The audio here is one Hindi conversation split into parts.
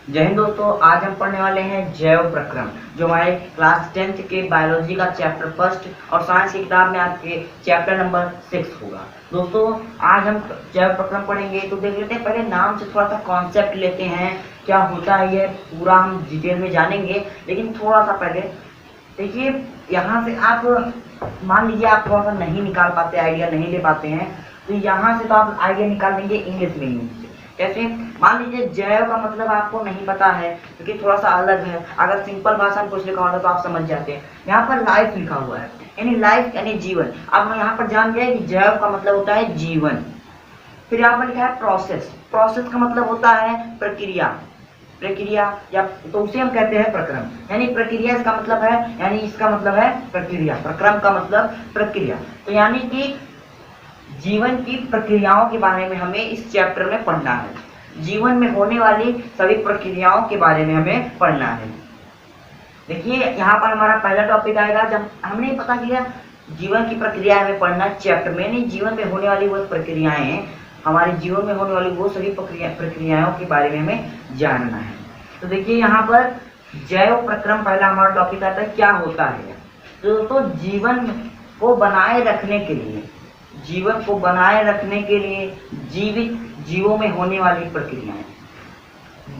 जय हिंद दोस्तों, आज हम पढ़ने वाले हैं जैव प्रक्रम, जो हमारे क्लास 10th के बायोलॉजी का चैप्टर फर्स्ट और साइंस की किताब में आपके चैप्टर नंबर 6 होगा। दोस्तों आज हम जैव प्रक्रम पढ़ेंगे, तो देख लेते हैं। पहले नाम से थोड़ा सा कॉन्सेप्ट लेते हैं, क्या होता है ये पूरा हम डिटेल में जानेंगे। लेकिन थोड़ा सा पहले देखिए, यहाँ से आप मान लीजिए आप थोड़ा सा नहीं निकाल पाते, आइडिया नहीं ले पाते हैं, तो यहाँ से तो आप आइडिया निकाल लेंगे इंग्लिश में ही। कैसे? मान लीजिए जैव का मतलब आपको नहीं पता है क्योंकि थोड़ा सा अलग है। अगर सिंपल भाषा में कुछ लिखा होता तो आप समझ जाते हैं। यहाँ पर लाइफ लिखा हुआ है, यानी लाइफ यानी जीवन। अब हम यहाँ पर जान गए कि जैव का मतलब होता है जीवन। फिर यहाँ पर लिखा है प्रोसेस। प्रोसेस का मतलब होता है प्रक्रिया, प्रक्रिया या तो उसे हम कहते हैं प्रक्रम, यानी प्रक्रिया इसका मतलब है, यानी इसका मतलब है प्रक्रिया। प्रक्रम का मतलब प्रक्रिया। तो यानी कि जीवन की प्रक्रियाओं के बारे में हमें इस चैप्टर में पढ़ना है। जीवन में होने वाली सभी प्रक्रियाओं के बारे में हमें पढ़ना है। देखिए यहाँ पर हमारा पहला टॉपिक आएगा। जब हमने पता किया जीवन की प्रक्रिया हमें पढ़ना चैप्टर में, नहीं जीवन में होने वाली वो प्रक्रियाएं, हमारे जीवन में होने वाली वो सभी प्रक्रियाओं के बारे में हमें जानना है। तो देखिए यहाँ पर जैव प्रक्रम पहला हमारा टॉपिक आता है, क्या होता है। तो दोस्तों जीवन को बनाए रखने के लिए, जीवन को बनाए रखने के लिए जीवित जीवों में होने वाली प्रक्रियाएं,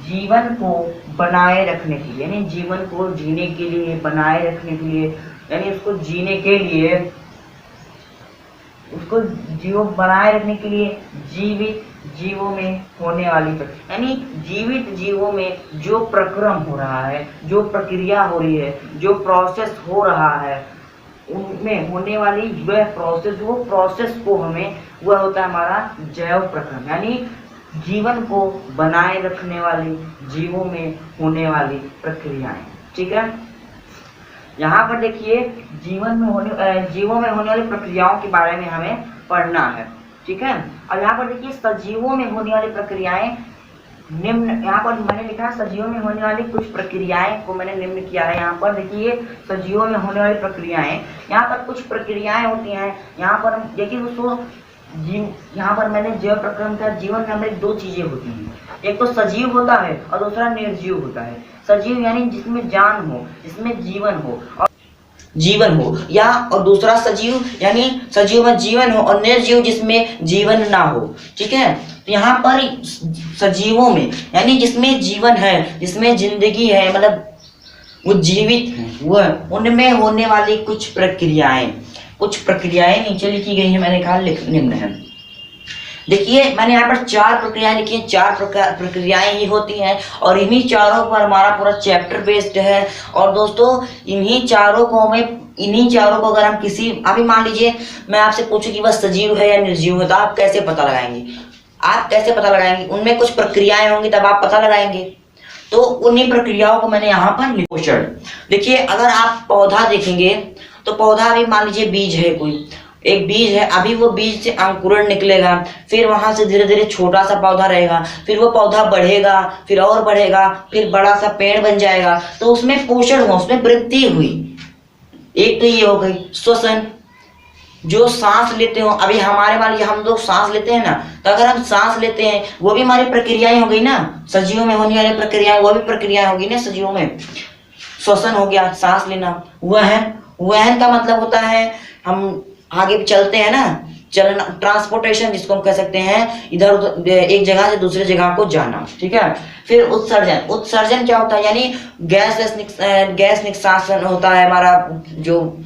जीवन को बनाए रखने के लिए यानी जीवन को जीने के लिए, बनाए रखने के लिए यानी उसको जीने के लिए, उसको जीवन बनाए रखने के लिए जीवित जीवों में होने वाली प्रक्रिया, यानी जीवित जीवों में जो प्रक्रम हो रहा है, जो प्रक्रिया हो रही है, जो प्रोसेस हो रहा है, उनमें होने वाली वह प्रोसेस, वो प्रोसेस को हमें, वह होता है हमारा जैव प्रक्रम, यानी जीवन को बनाए रखने वाली जीवों में होने वाली प्रक्रियाएं। ठीक है, यहाँ पर देखिए जीवों में होने वाली प्रक्रियाओं के बारे में हमें पढ़ना है। ठीक है, और यहाँ पर देखिए सजीवों में होने वाली प्रक्रियाएं निम्न, यहाँ पर मैंने लिखा सजीवों में होने वाली कुछ प्रक्रियाएं को मैंने निम्न किया है। यहाँ पर देखिए सजीवों में होने वाली प्रक्रियाएं, यहाँ पर कुछ प्रक्रियाएं होती हैं। यहाँ पर देखिए दोस्तों यहाँ पर मैंने जैव प्रक्रम का जीवन में हमें दो चीजें होती हैं, एक तो सजीव होता है और दूसरा निर्जीव होता है। सजीव यानी जिसमें जान हो, जिसमें जीवन हो या और दूसरा सजीव यानी सजीव में जीवन हो और निर्जीव जिसमें जीवन ना हो। ठीक है, तो यहाँ पर सजीवों में यानी जिसमें जीवन है, जिसमें जिंदगी है, मतलब वो जीवित है, वह उनमें होने वाली कुछ प्रक्रियाएं नीचे लिखी गई हैं। मैंने कहा निम्न है। देखिए मैंने यहाँ पर 4 प्रक्रियाएं लिखी हैं, 4 प्रक्रियाएं ही होती हैं और इन्हीं चारों पर हमारा पूरा चैप्टर बेस्ड है। और दोस्तों इन्हीं चारों को अगर हम किसी, अभी मान लीजिए मैं आपसे पूछूं कि वह सजीव है या निर्जीव है, तो आप कैसे पता लगाएंगे? उनमें कुछ प्रक्रियाएं होंगी तब आप पता लगाएंगे। तो उन्हीं प्रक्रियाओं को मैंने यहाँ पर पोषण। देखिए अगर आप पौधा देखेंगे तो पौधा, अभी मान लीजिए बीज है, कोई एक बीज है, अभी वो बीज से अंकुरण निकलेगा, फिर वहां से धीरे धीरे छोटा सा पौधा रहेगा, फिर वो पौधा बढ़ेगा, फिर और बढ़ेगा, फिर बड़ा सा पेड़ बन जाएगा। तो उसमें पोषण हुआ, उसमें वृद्धि हुई। एक तो ये हो गई श्वसन, जो सांस लेते हो, अभी हमारे वाले हम लोग सांस लेते हैं ना, तो अगर हम सांस लेते हैं वो भी हमारी प्रक्रियाएं हो गई ना। सजीवों में होने वाली प्रक्रियाएं, वो भी प्रक्रियाएं होगी ना सजीवों में। श्वसन हो गया, सांस लेना। वहन का मतलब होता है हम आगे चलते हैं ना, चलना, ट्रांसपोर्टेशन जिसको हम कह सकते हैं, इधर उधर एक जगह से दूसरे जगह को जाना। ठीक है, फिर उत्सर्जन क्या होता है, यानी गैस निष्कासन होता है हमारा, जो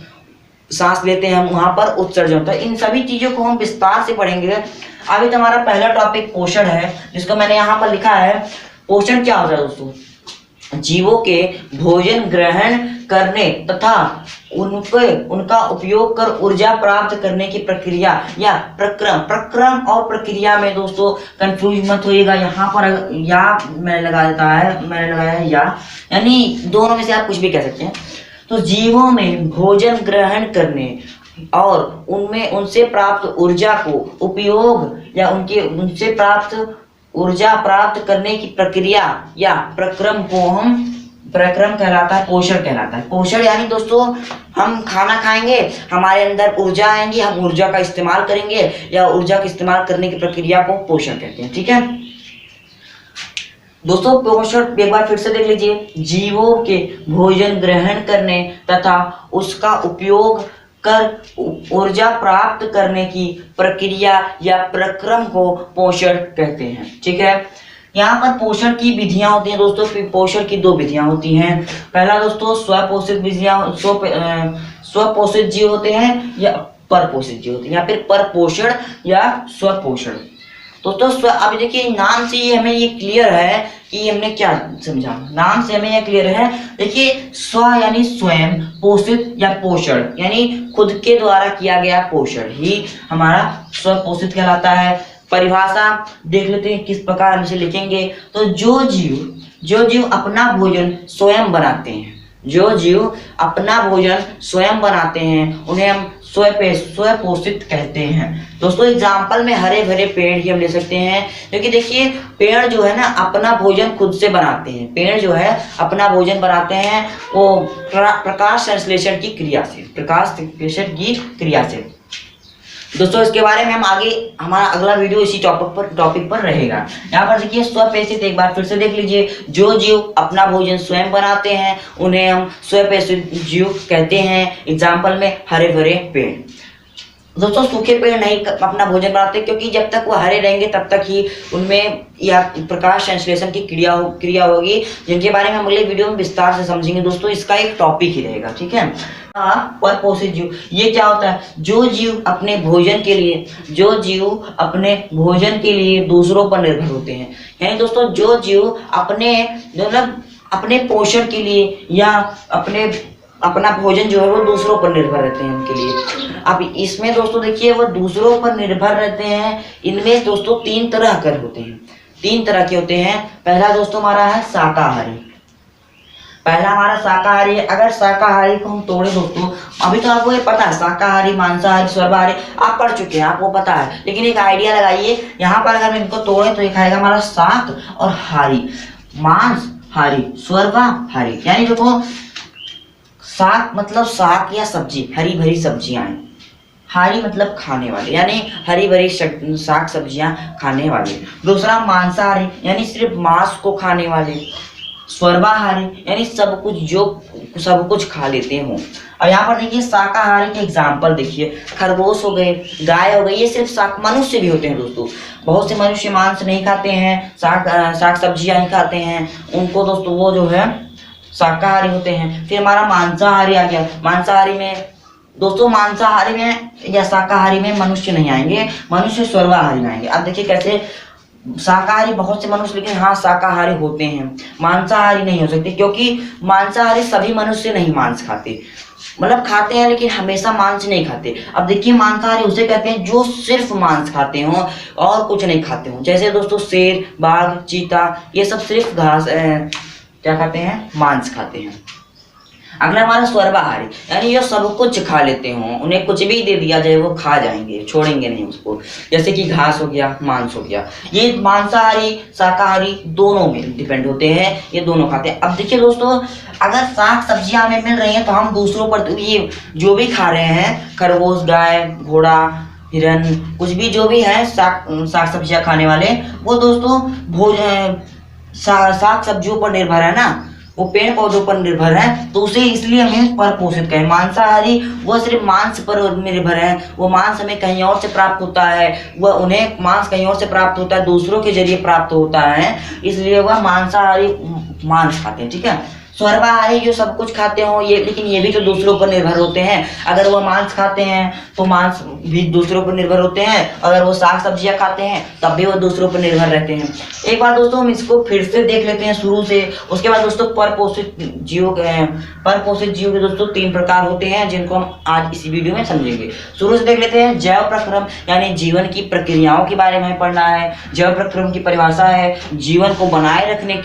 सांस लेते हैं हम, वहां पर उत्सर्जन होता है। इन सभी चीजों को हम विस्तार से पढ़ेंगे। अभी तो हमारा पहला टॉपिक पोषण है, जिसको मैंने यहाँ पर लिखा है। पोषण क्या होता है दोस्तों? जीवों के भोजन ग्रहण करने तथा उनका उपयोग कर ऊर्जा प्राप्त करने की प्रक्रिया या प्रक्रम और प्रक्रिया में दोस्तों कंफ्यूज मत होइएगा। यहाँ पर या मैंने लगाया है या, यानी दोनों में से आप कुछ भी कह सकते हैं। तो जीवों में भोजन ग्रहण करने और उनसे प्राप्त ऊर्जा को उपयोग या उनसे प्राप्त ऊर्जा प्राप्त करने की प्रक्रिया या प्रक्रम कहलाता है, पोषण कहलाता है। पोषण यानी दोस्तों हम खाना खाएंगे, हमारे अंदर ऊर्जा आएंगी, हम ऊर्जा का इस्तेमाल करेंगे या ऊर्जा का इस्तेमाल करने की प्रक्रिया को पोषण कहते हैं। ठीक है, दोस्तों पोषण एक बार फिर से देख लीजिए, जीवों के भोजन ग्रहण करने तथा उसका उपयोग कर ऊर्जा प्राप्त करने की प्रक्रिया या प्रक्रम को पोषण कहते हैं। ठीक है, यहाँ पर पोषण की विधियां होती हैं दोस्तों। पोषण की दो विधियां होती हैं। पहला दोस्तों स्वपोषित विधियां, स्वपोषित जीव होते हैं या परपोषित जीव होते हैं, या फिर परपोषण या स्वपोषण। दोस्तों अब देखिए नाम से ही हमें ये क्लियर है कि हमने क्या समझा। नाम से हमें यह क्लियर है, देखिए स्व यानी स्वयं, पोषित या पोषण यानी खुद के द्वारा किया गया पोषण ही हमारा स्वपोषित कहलाता है। परिभाषा देख लेते हैं किस प्रकार हम इसे लिखेंगे। तो जो जीव अपना भोजन स्वयं बनाते हैं, जो जीव अपना भोजन स्वयं बनाते हैं उन्हें हम स्वपोषित कहते हैं। दोस्तों एग्जाम्पल में हरे भरे पेड़ ही हम ले सकते हैं, क्योंकि देखिए पेड़ जो है ना अपना भोजन खुद से बनाते हैं। पेड़ जो है अपना भोजन बनाते हैं वो प्रकाश संश्लेषण की क्रिया से। दोस्तों इसके बारे में हम आगे, हमारा अगला वीडियो इसी टॉपिक पर रहेगा। यहाँ पर देखिए स्वपोषित एक बार फिर से देख लीजिए, जो जीव अपना भोजन स्वयं बनाते हैं उन्हें हम स्वपोषित जीव कहते हैं। एग्जाम्पल में हरे भरे पेड़। दोस्तों सूखे पेड़ नहीं अपना भोजन बनाते, क्योंकि जब तक वो हरे रहेंगे तब तक ही उनमें या प्रकाश संश्लेषण की क्रिया होगी, जिनके बारे में हम अगले वीडियो में विस्तार से समझेंगे। दोस्तों इसका एक टॉपिक ही रहेगा। ठीक है, परपोषित जीव ये क्या होता है, जो जीव अपने भोजन के लिए दूसरों पर निर्भर होते हैं। यानी दोस्तों जो जीव अपने पोषण के लिए या अपना भोजन जो है वो दूसरों पर निर्भर रहते हैं उनके लिए। अब इसमें दोस्तों देखिए वो दूसरों पर निर्भर रहते हैं, इनमें दोस्तों तीन तरह के होते हैं। पहला दोस्तों हमारा है शाकाहारी। अगर शाकाहारी को हम तोड़े दोस्तों, अभी तो आपको ये पता है शाकाहारी, मांसाहारी, सर्वाहारी आप पढ़ चुके हैं, आपको पता है, लेकिन एक आइडिया लगाइए। यहाँ पर अगर हम इनको तोड़े तो ये खाएगा हमारा शाक और हारी, मांसाहारी, सर्वाहारी। यानी देखो शाक मतलब शाक या सब्जी, हरी भरी सब्जियां हैं। हारी मतलब खाने वाले, यानी हरी भरी शाक सब्जियां खाने वाले। दूसरा मांसाहारी यानी सिर्फ मांस को खाने वाले। सर्वाहारी यानी सब कुछ खा लेते हो। और यहाँ पर देखिए शाकाहारी के एग्जाम्पल देखिए, खरगोश हो गए, गाय हो गई, ये सिर्फ शाक। मनुष्य भी होते हैं दोस्तों, बहुत से मनुष्य मांस नहीं खाते हैं, शाक सब्जियां नहीं खाते हैं, उनको दोस्तों वो जो है शाकाहारी होते हैं। फिर हमारा मांसाहारी आ गया। मांसाहारी में या शाकाहारी में मनुष्य नहीं आएंगे, मनुष्य सर्वाहारी में आएंगे। अब देखिए कैसे, शाकाहारी बहुत से मनुष्य लेकिन हाँ शाकाहारी होते हैं, मांसाहारी नहीं हो सकते, क्योंकि मांसाहारी सभी मनुष्य नहीं मांस खाते, मतलब खाते हैं लेकिन हमेशा मांस नहीं खाते। अब देखिए मांसाहारी उसे कहते हैं जो सिर्फ मांस खाते हो और कुछ नहीं खाते हो। जैसे दोस्तों शेर, बाघ, चीता, ये सब सिर्फ घास क्या खाते हैं, मांस खाते हैं। अगला हमारा सर्वाहारी, यानी ये सब कुछ खा लेते हो, उन्हें कुछ भी दे दिया जाए वो खा जाएंगे, छोड़ेंगे नहीं उसको, जैसे कि घास हो गया, मांस हो गया। ये मांसाहारी शाकाहारी दोनों में डिपेंड होते हैं, ये दोनों खाते हैं। अब देखिए दोस्तों अगर शाक सब्जियां हमें मिल रही हैं तो हम दूसरों पर ये जो भी खा रहे हैं, खरगोश, गाय, घोड़ा, हिरन, कुछ भी जो भी है शाक सब्जियां खाने वाले, वो दोस्तों शाक सब्जियों पर निर्भर है ना, वो पेड़ पौधों पर निर्भर है, तो उसे इसलिए हमें परपोषित कहें। मांसाहारी वो सिर्फ मांस पर निर्भर है, वो मांस हमें कहीं और से प्राप्त होता है, वह उन्हें मांस कहीं और से प्राप्त होता है, दूसरों के जरिए प्राप्त होता है, इसलिए वह मांसाहारी मांस खाते हैं। ठीक है, सर्वाहारी जो सब कुछ खाते हो ये, लेकिन ये भी तो दूसरों पर निर्भर होते हैं। अगर वो मांस खाते हैं तो मांस भी दूसरों पर निर्भर होते हैं, अगर वो साग सब्जियां खाते हैं तब भी वो दूसरों पर निर्भर रहते हैं। एक बार दोस्तों हम इसको फिर से देख लेते हैं शुरू से, उसके बाद दोस्तों परपोषित जीव के दोस्तों तीन प्रकार होते हैं, जिनको हम आज इसी वीडियो में समझेंगे। शुरू से देख लेते हैं। जैव प्रक्रम यानी जीवन की प्रक्रियाओं के बारे में पढ़ना है। जैव प्रक्रम की परिभाषा है जीवन को बनाए रखने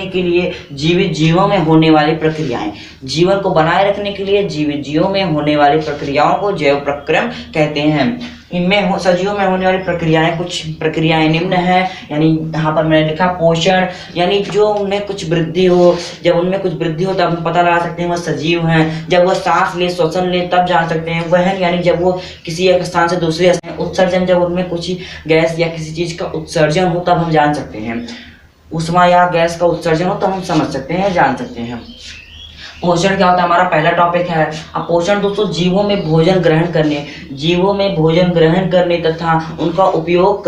के लिए जीवित जीवों में होने वाली प्रक्रियाएं। जीवन को बनाए रखने के लिए जीवित जीवों में होने वाली प्रक्रियाओं को जैव प्रक्रम कहते हैं। इनमें सजीवों में होने वाली प्रक्रियाएं, कुछ प्रक्रियाएं निम्न है, यानी यहाँ पर मैंने लिखा पोषण, यानी जो उनमें कुछ वृद्धि हो, जब उनमें कुछ वृद्धि हो तब हम पता लगा सकते हैं वह सजीव हैं। जब वह सांस ले, श्वसन ले, तब जान सकते हैं वहन, यानी जब वो किसी एक स्थान से दूसरे स्थान, उत्सर्जन, जब उनमें कुछ गैस या किसी चीज का उत्सर्जन हो तब हम जान सकते हैं, ऊष्मा या गैस का उत्सर्जन हो तब हम समझ सकते हैं, जान सकते हैं। पोषण क्या होता है, हमारा पहला टॉपिक है। अब पोषण दोस्तों जीवों में भोजन ग्रहण करने, जीवों में भोजन ग्रहण करने तथा उनका उपयोग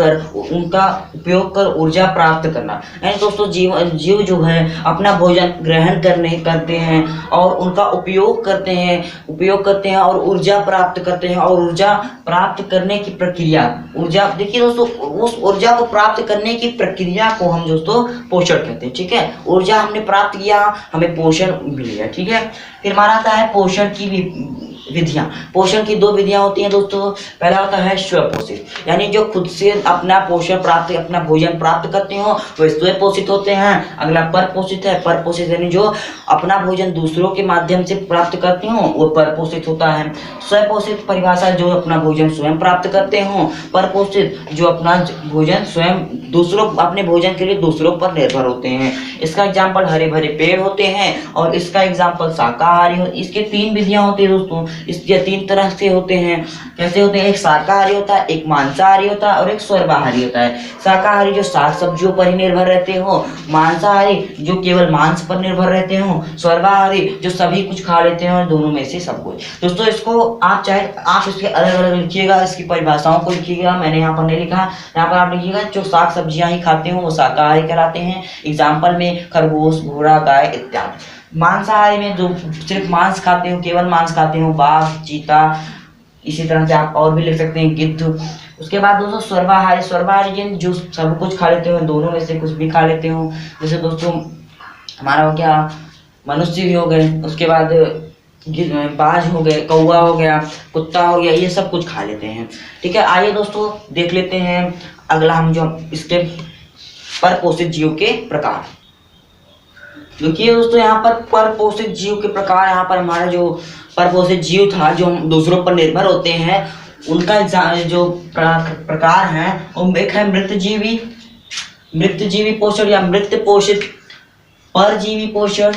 कर ऊर्जा प्राप्त करना। यानी दोस्तों जीव जो है अपना भोजन ग्रहण करते हैं और उनका उपयोग करते हैं और ऊर्जा प्राप्त करते हैं। और ऊर्जा प्राप्त करने की प्रक्रिया, ऊर्जा देखिए दोस्तों, उस ऊर्जा को प्राप्त करने की प्रक्रिया को हम दोस्तों पोषण कहते हैं। ठीक है, ऊर्जा हमने प्राप्त किया, हमें पोषण मिल गया। ठीक है, फिर हमारा आता है पोषण की विधियां। पोषण की 2 विधियां होती हैं दोस्तों। पहला होता है स्वपोषित, यानी जो खुद से अपना भोजन प्राप्त करते हो वो स्वपोषित होते हैं। अगला परपोषित है। परपोषित यानी जो अपना भोजन दूसरों के माध्यम से प्राप्त करते हो वो परपोषित होता है। स्वपोषित परिभाषा, जो अपना भोजन स्वयं प्राप्त करते हो। परपोषित, जो अपना भोजन स्वयं अपने भोजन के लिए दूसरों पर निर्भर होते हैं। इसका एग्जाम्पल हरे भरे पेड़ होते हैं और इसका एग्जाम्पल शाकाहारी। इसके 3 विधियां होती है दोस्तों, इसके 3 तरह से होते हैं। कैसे होते हैं, एक शाकाहारी होता है, एक मांसाहारी होता है और एक सर्वाहारी होता है। शाकाहारी जो साग सब्जियों पर ही निर्भर रहते हो, मांसाहारी जो केवल मांस पर निर्भर रहते हो, सर्वाहारी जो सभी कुछ खा लेते हो, दोनों में से सब कुछ। दोस्तों इसको आप चाहे आप इसके अलग अलग लिखिएगा, इसकी परिभाषाओं को लिखिएगा, मैंने यहाँ पर नहीं लिखा। यहाँ पर आप लिखिएगा जो साग सब्जियां ही खाते हो वो शाकाहारी कहलाते हैं। एग्जाम्पल में खरगोश, घोड़ा, गाय इत्यादि। मांसाहारी में जो सिर्फ मांस खाते हो, केवल मांस खाते हो, बाघ, चीता, इसी तरह से आप और भी लिख सकते हैं, गिद्ध। उसके बाद दोस्तों सर्वाहारी जो सब कुछ खा लेते हो, दोनों में से कुछ भी खा लेते हो। जैसे दोस्तों हमारा हो गया मनुष्य भी हो गए, उसके बाद बाज हो गए, कौवा हो गया, कुत्ता हो गया, ये सब कुछ खा लेते हैं। ठीक है, आइए दोस्तों देख लेते हैं अगला हम जो इसके परपोषित जीव के प्रकार। देखिए दोस्तों यहाँ पर परपोषित जीव के प्रकार, यहाँ पर हमारा जो परपोषित जीव था जो दूसरों पर निर्भर होते हैं उनका जो प्रकार है वो एक है मृतजीवी पोषण या मृत पोषित, परजीवी पोषण,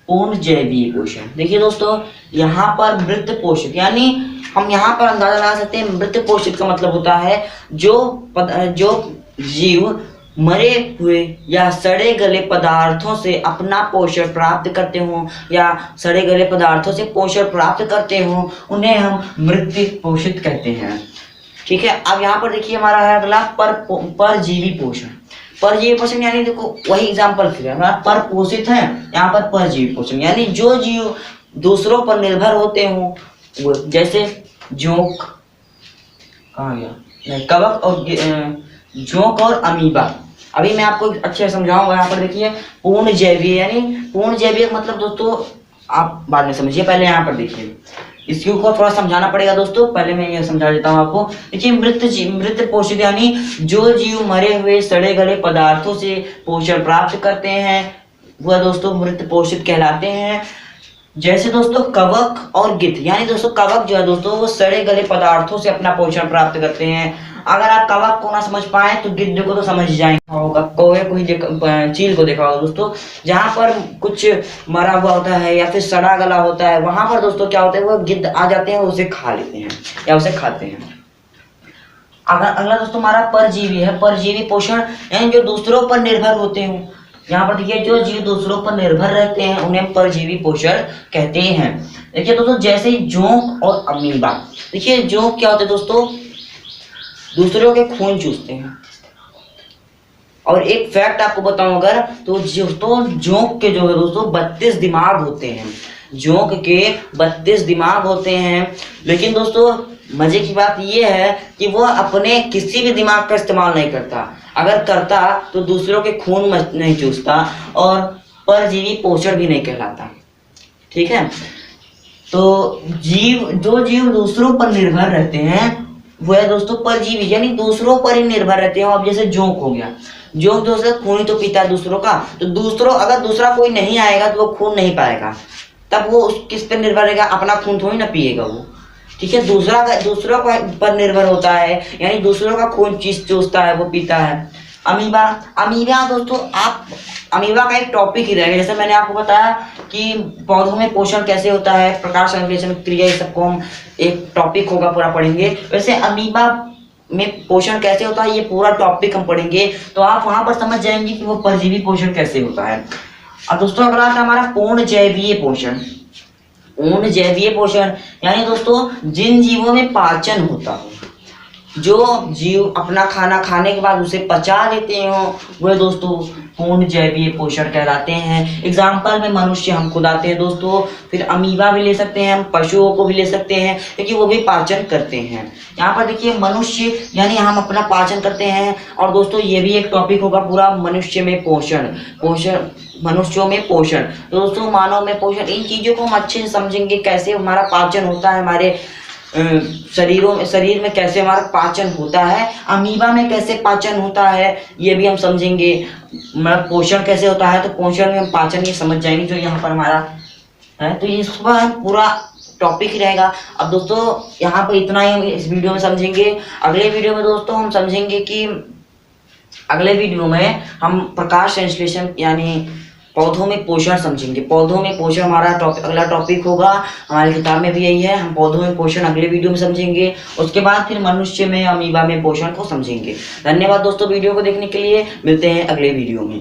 पूर्ण जैवीय पोषण। देखिए दोस्तों यहाँ पर मृत पोषित, यानी हम यहाँ पर अंदाजा लगा सकते हैं मृत पोषित का मतलब होता है जो जीव मरे हुए या सड़े गले पदार्थों से अपना पोषण प्राप्त करते हो या सड़े गले पदार्थों से पोषण प्राप्त करते हो, उन्हें हम मृत पोषित कहते हैं। ठीक है, अब यहाँ पर देखिए हमारा है अगला परजीवी पोषण। परजीवी पोषण यानी देखो वही एग्जाम्पल फिर हमारा परपोषित है, यहाँ पर परजीवी पोषण यानी जो जीव दूसरों पर निर्भर होते हो, वो जैसे जोंक, कहाँ गया, कवक और जोंक और अमीबा। अभी मैं आपको अच्छे से समझाऊंगा। यहाँ पर देखिए पूर्ण जैवीय, यानी पूर्ण जैवीय मतलब दोस्तों आप बाद में समझिए, पहले यहाँ पर देखिए इसको थोड़ा समझाना पड़ेगा दोस्तों, पहले मैं ये समझा देता हूँ आपको। देखिए मृत पोषित यानी जो जीव मरे हुए सड़े गले पदार्थों से पोषण प्राप्त करते हैं वह दोस्तों मृत पोषित कहलाते हैं। जैसे दोस्तों कवक और गिद्ध, यानी दोस्तों कवक जो है दोस्तों वो सड़े गले पदार्थों से अपना पोषण प्राप्त करते हैं। अगर आप कवक को ना समझ पाए तो गिद्ध को तो समझ जाएंगे होगा, कौवे को ही चील को देखा होगा दोस्तों, जहाँ पर कुछ मरा हुआ होता है या फिर सड़ा गला होता है वहां पर दोस्तों क्या होता है वो गिद्ध आ जाते हैं, उसे खा लेते हैं या उसे खाते हैं। अगला दोस्तों हमारा परजीवी है। परजीवी पोषण यानी जो दूसरों पर निर्भर होते हो। यहाँ पर देखिए जो जीव दूसरों पर निर्भर रहते हैं उन्हें परजीवी पोषण कहते हैं। देखिए दोस्तों जैसे जोंक और अमीबा। देखिए जोंक क्या होते हैं दोस्तों, दूसरों के खून चूसते हैं। और एक फैक्ट आपको बताऊं अगर तो जोंक के जो है दोस्तों 32 दिमाग होते हैं। जोंक के 32 दिमाग होते हैं, लेकिन दोस्तों मजे की बात यह है कि वह अपने किसी भी दिमाग का इस्तेमाल नहीं करता। अगर करता तो दूसरों के खून नहीं चूसता और परजीवी पोषण भी नहीं कहलाता। ठीक है, तो जो जीव दूसरों पर निर्भर रहते हैं वो है दोस्तों परजीवी, यानी दूसरों पर ही निर्भर रहते हैं। अब जैसे जोंक हो गया, जोंक दोस्तों खून ही तो पीता है दूसरों का, तो दूसरों अगर दूसरा कोई नहीं आएगा तो वो खून नहीं पाएगा, तब वो किस पर निर्भर रहेगा, अपना खून थोड़ी ना पिएगा वो। ठीक है, दूसरों का पर निर्भर होता है, यानी दूसरों का खून चूसता है, वो पीता है। अमीबा, अमीबा दोस्तों आप, अमीबा का एक टॉपिक ही रहेगा। जैसे मैंने आपको बताया कि पौधों में पोषण कैसे होता है, प्रकाश संश्लेषण क्रिया, ये सबको हम एक टॉपिक होगा पूरा पढ़ेंगे। वैसे अमीबा में पोषण कैसे होता है ये पूरा टॉपिक हम पढ़ेंगे, तो आप वहां पर समझ जाएंगे कि वो परजीवी पोषण कैसे होता है। और दोस्तों अगला था हमारा पूर्ण जैवीय पोषण। पूर्ण जैवीय पोषण यानी दोस्तों जिन जीवों में पाचन होता हो, जो जीव अपना खाना खाने के बाद उसे पचा लेते हो, वह दोस्तों पूर्ण जैवीय पोषण कहलाते हैं। एग्जाम्पल में मनुष्य हम खुद आते हैं दोस्तों, फिर अमीबा भी ले सकते हैं, हम पशुओं को भी ले सकते हैं क्योंकि वो भी पाचन करते हैं। यहाँ पर देखिए मनुष्य यानी हम अपना पाचन करते हैं। और दोस्तों ये भी एक टॉपिक होगा पूरा, मनुष्य में पोषण, मनुष्यों में पोषण। तो दोस्तों मानव में पोषण, इन चीजों को हम अच्छे से समझेंगे, कैसे हमारा पाचन होता है, हमारे शरीर में कैसे हमारा पाचन होता है, अमीबा में कैसे पाचन होता है ये भी हम समझेंगे। मतलब पोषण कैसे होता है, तो पोषण में हम पाचन ये समझ जाएंगे जो यहाँ पर हमारा है। तो ये पूरा टॉपिक ही रहेगा। अब दोस्तों यहाँ पर इतना ही हम इस वीडियो में समझेंगे। अगले वीडियो में दोस्तों हम समझेंगे कि अगले वीडियो में हम प्रकाश संश्लेषण यानी पौधों में पोषण समझेंगे। पौधों में पोषण हमारा अगला टॉपिक होगा, हमारी किताब में भी यही है। हम पौधों में पोषण अगले वीडियो में समझेंगे, उसके बाद फिर मनुष्य में अमीबा में पोषण को समझेंगे। धन्यवाद दोस्तों वीडियो को देखने के लिए, मिलते हैं अगले वीडियो में।